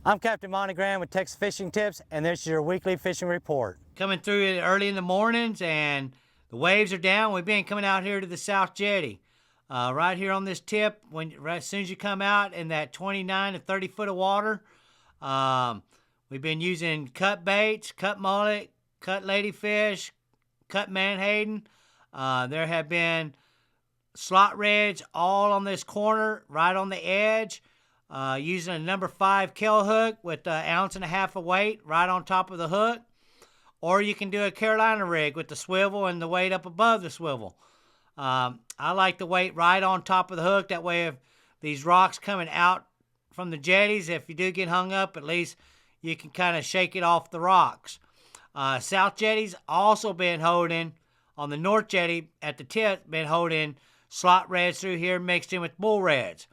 I'm Captain Monte with Texas Fishing Tips, and this is your weekly fishing report. Coming through it early in the mornings, and the waves are down. We've been coming out here to the South Jetty. Right here on this tip, as soon as you come out in that 29 to 30 foot of water, we've been using cut baits, cut mullet, cut ladyfish, cut menhaden. There have been slot reds all on this corner, right on the edge, using a number 5 kill hook with an ounce and a half of weight right on top of the hook. Or you can do a Carolina rig with the swivel and the weight up above the swivel. I like the weight right on top of the hook. That way, if these rocks coming out from the jetties, if you do get hung up, at least you can kind of shake it off the rocks. South jetties also been holding, on the north jetty at the tip, been holding slot reds through here mixed in with bull reds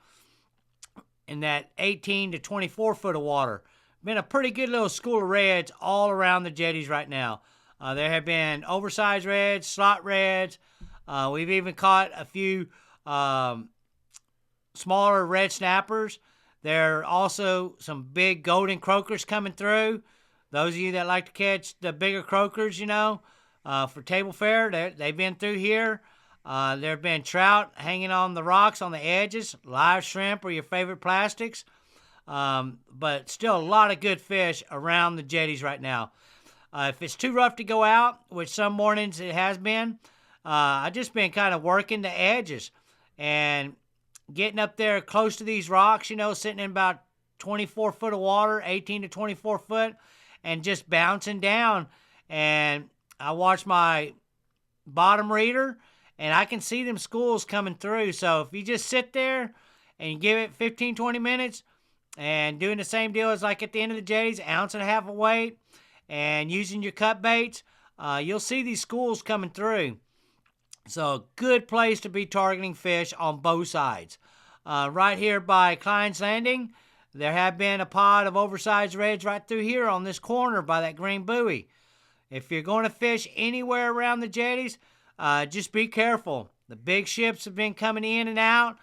in that 18 to 24 foot of water. Been a pretty good little school of reds all around the jetties right now. There have been oversized reds, slot reds. We've even caught a few smaller red snappers. There are also some big golden croakers coming through. Those of you that like to catch the bigger croakers, for table fare, they've been through here. There have been trout hanging on the rocks on the edges. Live shrimp are your favorite plastics. But still a lot of good fish around the jetties right now. If it's too rough to go out, which some mornings it has been, I've just been kind of working the edges and getting up there close to these rocks, sitting in about 24 foot of water, 18 to 24 foot, and just bouncing down. And I watch my bottom reader, and I can see them schools coming through. So if you just sit there and you give it 15, 20 minutes, and doing the same deal as like at the end of the jetties, ounce and a half of weight, and using your cut baits, you'll see these schools coming through. So a good place to be targeting fish on both sides. Right here by Klein's Landing, there have been a pod of oversized reds right through here on this corner by that green buoy. If you're going to fish anywhere around the jetties, just be careful. The big ships have been coming in and out.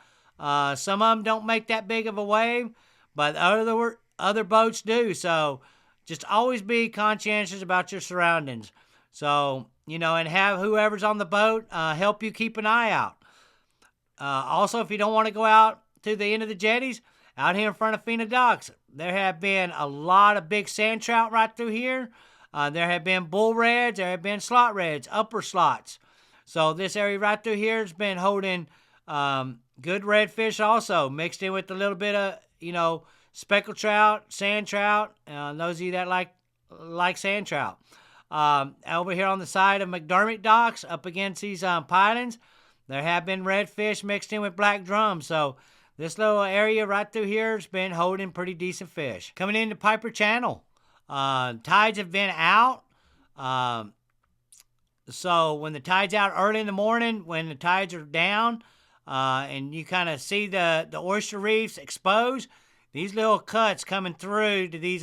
Some of them don't make that big of a wave, but other boats do. So just always be conscientious about your surroundings. So, and have whoever's on the boat help you keep an eye out. Also, if you don't want to go out to the end of the jetties, out here in front of Fina Docks, there have been a lot of big sand trout right through here. There have been bull reds, there have been slot reds, upper slots. So this area right through here has been holding good redfish also, mixed in with a little bit of, speckled trout, sand trout, those of you that like sand trout. Over here on the side of McDermott Docks, up against these pilings, there have been redfish mixed in with black drum. So this little area right through here has been holding pretty decent fish. Coming into Piper Channel, tides have been out. So when the tide's out early in the morning, when the tides are down, and you kind of see the oyster reefs exposed, these little cuts coming through to these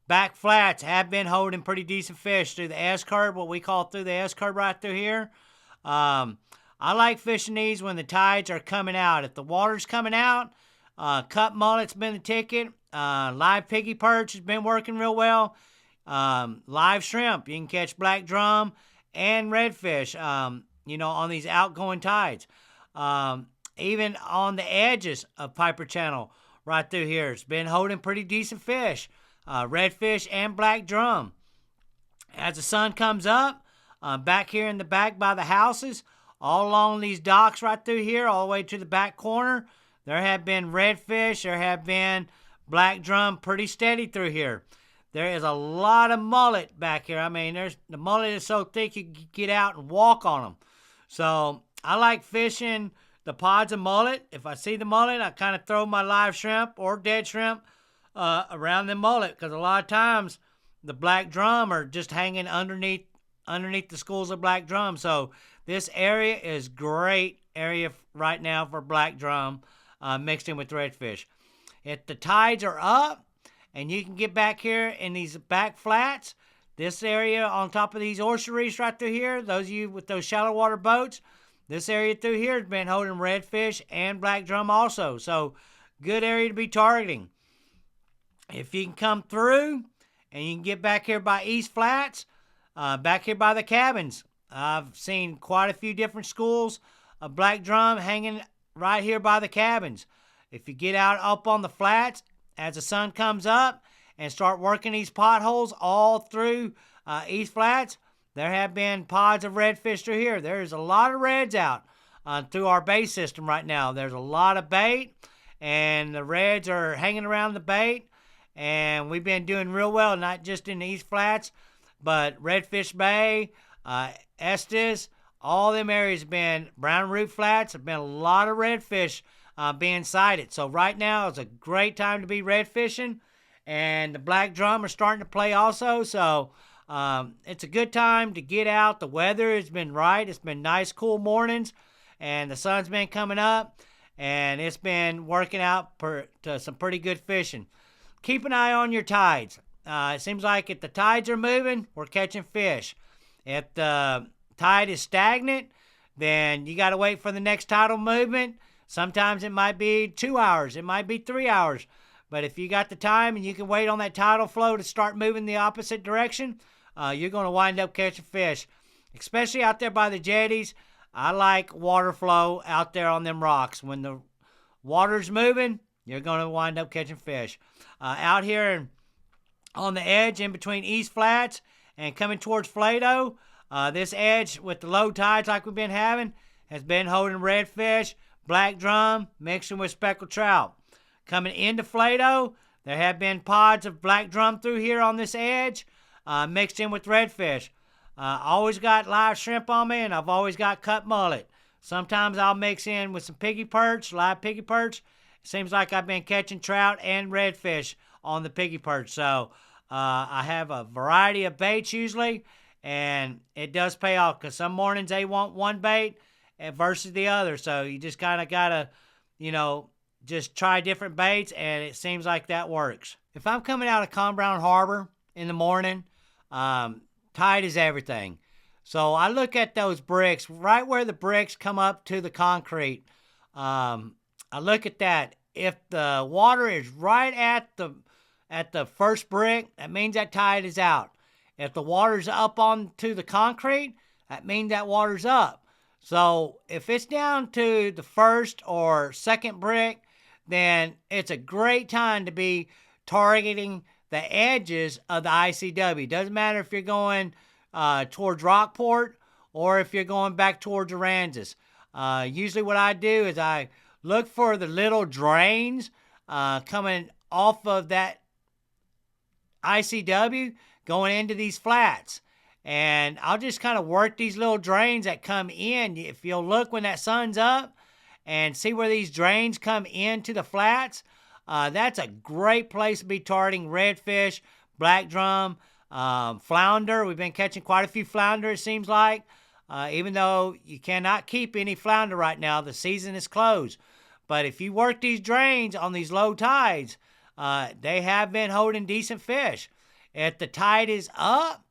back flats have been holding pretty decent fish through the S-curve, what we call through the S-curve right through here. I like fishing these when the tides are coming out. If the water's coming out, cut mullet's been the ticket. Live piggy perch has been working real well. Live shrimp, you can catch black drum and redfish, on these outgoing tides. Even on the edges of Piper Channel, right through here, it's been holding pretty decent fish, redfish and black drum. As the sun comes up, back here in the back by the houses, all along these docks right through here, all the way to the back corner, there have been redfish, there have been black drum pretty steady through here. There is a lot of mullet back here. I mean, the mullet is so thick you can get out and walk on them. So I like fishing the pods of mullet. If I see the mullet, I kind of throw my live shrimp or dead shrimp around the mullet, because a lot of times the black drum are just hanging underneath the schools of black drum. So this area is great area right now for black drum mixed in with redfish. If the tides are up and you can get back here in these back flats, this area on top of these oyster reefs right through here, those of you with those shallow water boats, this area through here has been holding redfish and black drum also. So good area to be targeting. if you can come through and you can get back here by East Flats, back here by the cabins, I've seen quite a few different schools of black drum hanging right here by the cabins. If you get out up on the flats as the sun comes up and start working these potholes all through East Flats, there have been pods of redfish through here. There's a lot of reds out through our bait system right now. There's a lot of bait, and the reds are hanging around the bait, and we've been doing real well, not just in the East Flats, but Redfish Bay, Estes, all them areas have been, Brown Root Flats, have been a lot of redfish being sighted. So right now is a great time to be red fishing, and the black drum are starting to play also. So it's a good time to get out. The weather has been right. It's been nice, cool mornings, and the sun's been coming up, and it's been working out to some pretty good fishing. Keep an eye on your tides. It seems like if the tides are moving, we're catching fish. If the tide is stagnant, then you got to wait for the next tidal movement. Sometimes it might be 2 hours. It might be 3 hours. But if you got the time and you can wait on that tidal flow to start moving the opposite direction, you're going to wind up catching fish. Especially out there by the jetties. I like water flow out there on them rocks. When the water's moving, you're going to wind up catching fish. Out here on the edge in between East Flats and coming towards Flato, this edge with the low tides like we've been having has been holding redfish, black drum, mixing with speckled trout. Coming into Flato, there have been pods of black drum through here on this edge, mixed in with redfish. Always got live shrimp on me, and I've always got cut mullet. Sometimes I'll mix in with some piggy perch, live piggy perch. It seems like I've been catching trout and redfish on the piggy perch. So I have a variety of baits usually, and it does pay off because some mornings they want one bait versus the other. So you just kind of got to, just try different baits, and it seems like that works. If I'm coming out of Con Brown Harbor in the morning, tide is everything. So I look at those bricks, right where the bricks come up to the concrete. I look at that. If the water is right at the first brick, that means that tide is out. If the water's up onto the concrete, that means that water's up. So if it's down to the first or second brick, then it's a great time to be targeting the edges of the ICW. Doesn't matter if you're going towards Rockport or if you're going back towards Aransas. Usually what I do is I look for the little drains coming off of that ICW going into these flats. And I'll just kind of work these little drains that come in. If you'll look when that sun's up and see where these drains come into the flats, that's a great place to be targeting redfish, black drum, flounder. We've been catching quite a few flounder, it seems like. Even though you cannot keep any flounder right now, the season is closed. But if you work these drains on these low tides, they have been holding decent fish. If the tide is up,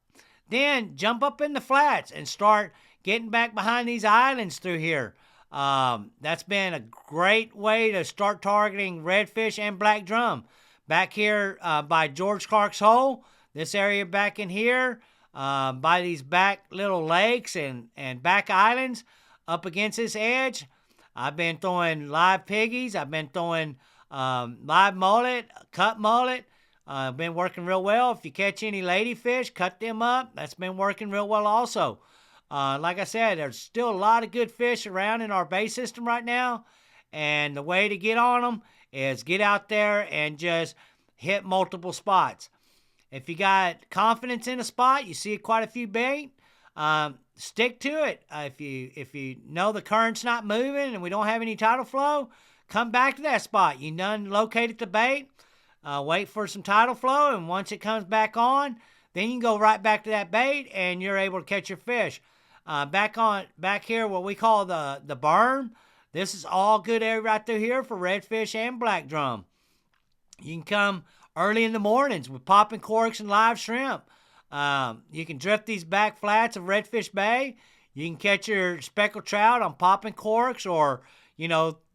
then jump up in the flats and start getting back behind these islands through here. That's been a great way to start targeting redfish and black drum. Back here by George Clark's Hole, this area back in here, by these back little lakes and back islands up against this edge, I've been throwing live piggies. I've been throwing live mullet, cut mullet. Been working real well. If you catch any ladyfish, cut them up. That's been working real well also. Like I said, there's still a lot of good fish around in our bay system right now. And the way to get on them is get out there and just hit multiple spots. If you got confidence in a spot, you see quite a few bait, stick to it. If you know the current's not moving and we don't have any tidal flow, come back to that spot. You done located the bait. Wait for some tidal flow, and once it comes back on, then you can go right back to that bait, and you're able to catch your fish. Back here, what we call the berm. This is all good area right through here for redfish and black drum. You can come early in the mornings with popping corks and live shrimp. You can drift these back flats of Redfish Bay. You can catch your speckled trout on popping corks or,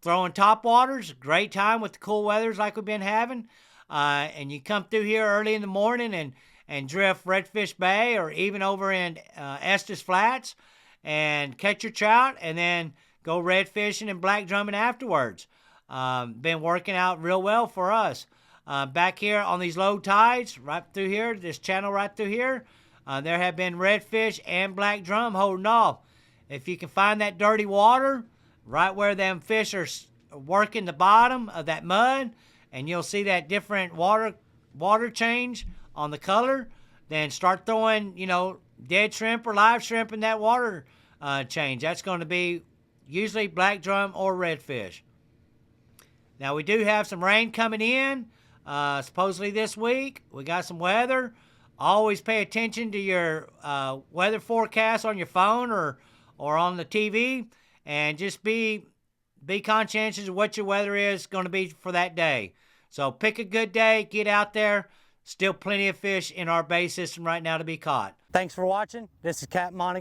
throwing top waters. Great time with the cool weathers like we've been having. and you come through here early in the morning and drift Redfish Bay or even over in Estes Flats and catch your trout and then go red fishing and black drumming afterwards. Been working out real well for us. Back here on these low tides, right through here, this channel right through here, there have been redfish and black drum holding off. If you can find that dirty water, right where them fish are working the bottom of that mud, and you'll see that different water change on the color, then start throwing, dead shrimp or live shrimp in that water change. That's going to be usually black drum or redfish. Now, we do have some rain coming in, supposedly this week. We got some weather. Always pay attention to your weather forecast on your phone or on the TV, and just be conscientious of what your weather is going to be for that day. So pick a good day, get out there. Still plenty of fish in our bay system right now to be caught. Thanks for watching. This is Capt Monte.